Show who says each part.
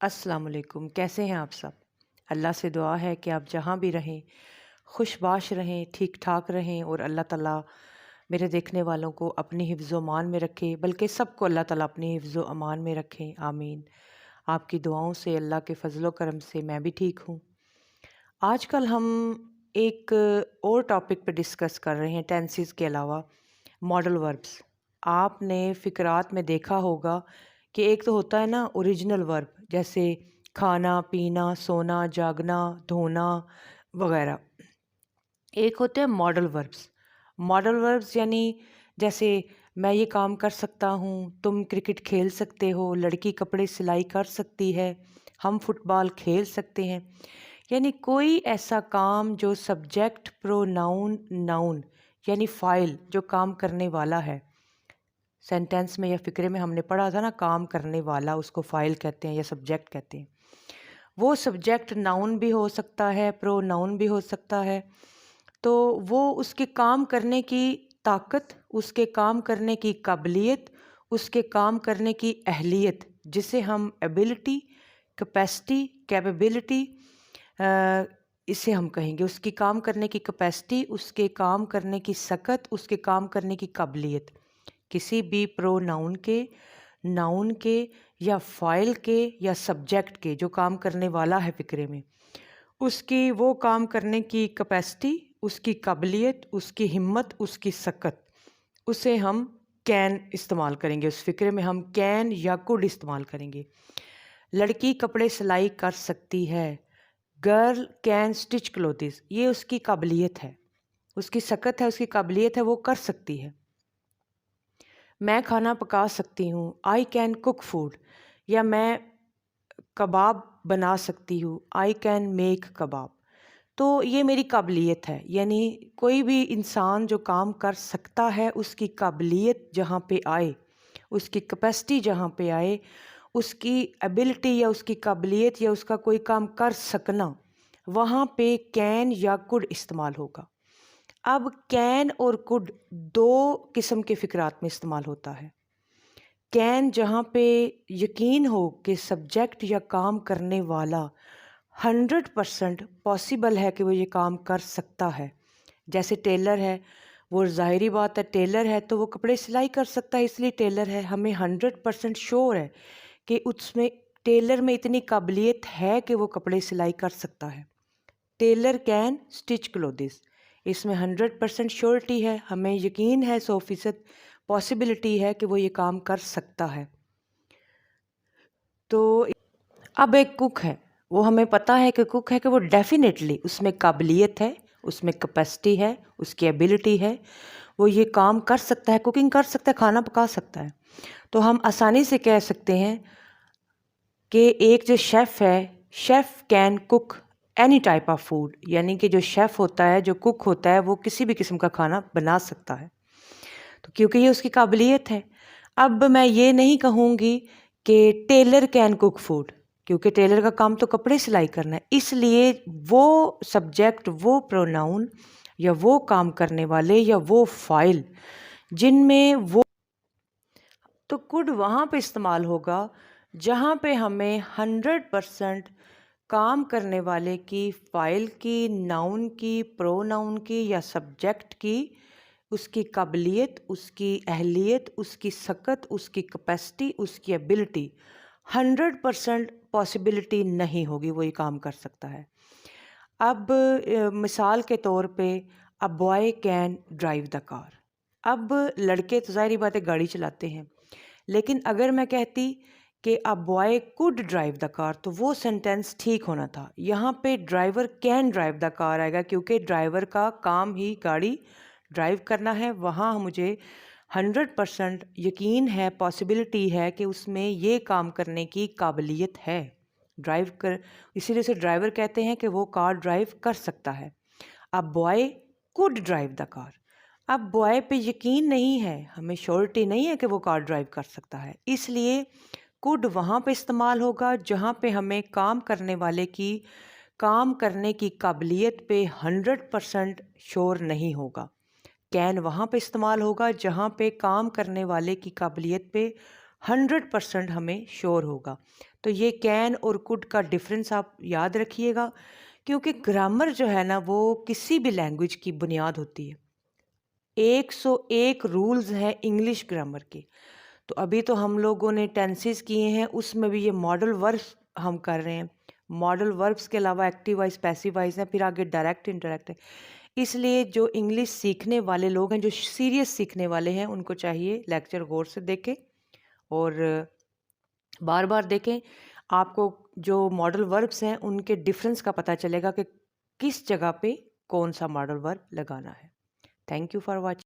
Speaker 1: السلام علیکم، کیسے ہیں آپ سب؟ اللہ سے دعا ہے کہ آپ جہاں بھی رہیں خوش باش رہیں، ٹھیک ٹھاک رہیں، اور اللہ تعالیٰ میرے دیکھنے والوں کو اپنی حفظ و امان میں رکھے، بلکہ سب کو اللہ تعالیٰ اپنی حفظ و امان میں رکھیں، آمین۔ آپ کی دعاؤں سے، اللہ کے فضل و کرم سے میں بھی ٹھیک ہوں۔ آج کل ہم ایک اور ٹاپک پہ ڈسکس کر رہے ہیں ٹینسز کے علاوہ، ماڈل وربس۔ آپ نے فقرات میں دیکھا ہوگا کہ ایک تو ہوتا ہے نا اوریجنل ورب، جیسے کھانا پینا، سونا جاگنا، دھونا وغیرہ۔ ایک ہوتے ہیں ماڈل وربس۔ ماڈل وربس یعنی جیسے میں یہ کام کر سکتا ہوں، تم کرکٹ کھیل سکتے ہو، لڑکی کپڑے سلائی کر سکتی ہے، ہم فٹ بال کھیل سکتے ہیں۔ یعنی کوئی ایسا کام جو سبجیکٹ پروناؤن ناؤن یعنی فاعل جو کام کرنے والا ہے۔ سینٹینس میں یا فقرے میں ہم نے پڑھا تھا نا، کام کرنے والا اس کو فاعل کہتے ہیں یا سبجیکٹ کہتے ہیں۔ وہ سبجیکٹ ناؤن بھی ہو سکتا ہے، پروناؤن بھی ہو سکتا ہے۔ تو وہ اس کے کام کرنے کی طاقت، اس کے کام کرنے کی قابلیت، اس کے کام کرنے کی اہلیت، جسے ہم ایبلٹی، کیپیسٹی، کیپیبلٹی اسے ہم کہیں گے، اس کی کام کرنے کی کیپیسٹی، اس کے کام کرنے کی سکت، اس کے کام کرنے کی قابلیت، کسی بھی پروناؤن کے، ناؤن کے یا فاعل کے یا سبجیکٹ کے جو کام کرنے والا ہے فقرے میں، اس کی وہ کام کرنے کی کیپیسٹی، اس کی قابلیت، اس کی ہمت، اس کی سکت، اسے ہم کین استعمال کریں گے۔ اس فقرے میں ہم کین یا کوڈ استعمال کریں گے۔ لڑکی کپڑے سلائی کر سکتی ہے، گرل کین سٹچ کلوتھز، یہ اس کی قابلیت ہے، اس کی سکت ہے، اس کی قابلیت ہے، وہ کر سکتی ہے۔ میں کھانا پکا سکتی ہوں، آئی کین کوک فوڈ، یا میں کباب بنا سکتی ہوں، آئی کین میک کباب۔ تو یہ میری قابلیت ہے، یعنی کوئی بھی انسان جو کام کر سکتا ہے، اس کی قابلیت جہاں پہ آئے، اس کی کیپیسٹی جہاں پہ آئے، اس کی ایبلٹی یا اس کی قابلیت یا اس کا کوئی کام کر سکنا، وہاں پہ کین یا کوڈ استعمال ہوگا۔ اب کین اور کوڈ دو قسم کے فقرات میں استعمال ہوتا ہے۔ کین جہاں پہ یقین ہو کہ سبجیکٹ یا کام کرنے والا 100% پاسبل ہے کہ وہ یہ کام کر سکتا ہے، جیسے ٹیلر ہے، وہ ظاہری بات ہے ٹیلر ہے تو وہ کپڑے سلائی کر سکتا ہے، اس لیے ٹیلر ہے۔ ہمیں 100% شور ہے کہ اس میں ٹیلر میں اتنی قابلیت ہے کہ وہ کپڑے سلائی کر سکتا ہے۔ ٹیلر کین سٹچ کلوتھز، اس میں 100% شورٹی ہے، ہمیں یقین ہے، 100% پاسبلٹی ہے کہ وہ یہ کام کر سکتا ہے۔ تو اب ایک کک ہے، وہ ہمیں پتہ ہے کہ کک ہے کہ وہ ڈیفینیٹلی اس میں قابلیت ہے، اس میں کیپیسٹی ہے، اس کی ایبلٹی ہے، وہ یہ کام کر سکتا ہے، کوکنگ کر سکتا ہے، کھانا پکا سکتا ہے۔ تو ہم آسانی سے کہہ سکتے ہیں کہ ایک جو شیف ہے، chef can cook any type of food, یعنی کہ جو شیف ہوتا ہے، جو کک ہوتا ہے، وہ کسی بھی قسم کا کھانا بنا سکتا ہے، تو کیونکہ یہ اس کی قابلیت ہے۔ اب میں یہ نہیں کہوں گی کہ ٹیلر کین کک فوڈ، کیونکہ ٹیلر کا کام تو کپڑے سلائی کرنا ہے، اس لیے وہ سبجیکٹ، وہ پروناؤن یا وہ کام کرنے والے یا وہ فاعل جن میں وہ، تو کوڈ وہاں پہ استعمال ہوگا جہاں پہ ہمیں 100% کام کرنے والے کی، فاعل کی، ناؤن کی، پروناؤن کی یا سبجیکٹ کی، اس کی قابلیت، اس کی اہلیت، اس کی سکت، اس کی کیپیسٹی، اس کی ایبلٹی 100% پاسبلٹی نہیں ہوگی وہ یہ کام کر سکتا ہے۔ اب مثال کے طور پہ اے بوائے کین ڈرائیو دا کار۔ اب لڑکے تو ظاہری بات ہے گاڑی چلاتے ہیں، لیکن اگر میں کہتی کہ اے بوائے کوڈ ڈرائیو دا کار تو وہ سینٹینس ٹھیک ہونا تھا۔ یہاں پہ ڈرائیور کین ڈرائیو دا کار آئے گا، کیونکہ ڈرائیور کا کام ہی گاڑی ڈرائیو کرنا ہے۔ وہاں مجھے 100% یقین ہے، پاسبلٹی ہے کہ اس میں یہ کام کرنے کی قابلیت ہے، ڈرائیو کر، اسی لیے سے ڈرائیور کہتے ہیں کہ وہ کار ڈرائیو کر سکتا ہے۔ اب بوائے کوڈ ڈرائیو دا کار، اب بوائے پہ یقین نہیں ہے، ہمیں شورٹی نہیں ہے کہ وہ کار ڈرائیو کر سکتا ہے، اس لیے کوڈ وہاں پہ استعمال ہوگا جہاں پہ ہمیں کام کرنے والے کی کام کرنے کی قابلیت پہ 100% شور نہیں ہوگا۔ کین وہاں پہ استعمال ہوگا جہاں پہ کام کرنے والے کی قابلیت پہ 100% ہمیں شور ہوگا۔ تو یہ کین اور کڈ کا ڈفرینس آپ یاد رکھیے گا، کیونکہ گرامر جو ہے نا وہ کسی بھی لینگویج کی بنیاد ہوتی ہے۔ 101 رولز ہیں انگلش گرامر کے۔ تو ابھی تو ہم لوگوں نے ٹینسز کیے ہیں، اس میں بھی یہ ماڈل وربس ہم کر رہے ہیں۔ ماڈل وربس کے علاوہ ایکٹیو وائز، پیسیو وائز ہیں، پھر آگے ڈائریکٹ انڈائریکٹ ہے۔ اس لیے جو انگلش سیکھنے والے لوگ ہیں، جو سیریس سیکھنے والے ہیں، ان کو چاہیے لیکچر غور سے دیکھیں اور بار بار دیکھیں۔ آپ کو جو ماڈل وربس ہیں ان کے ڈفرینس کا پتہ چلے گا کہ کس جگہ پہ کون سا ماڈل ورب لگانا ہے۔ Thank you for watching.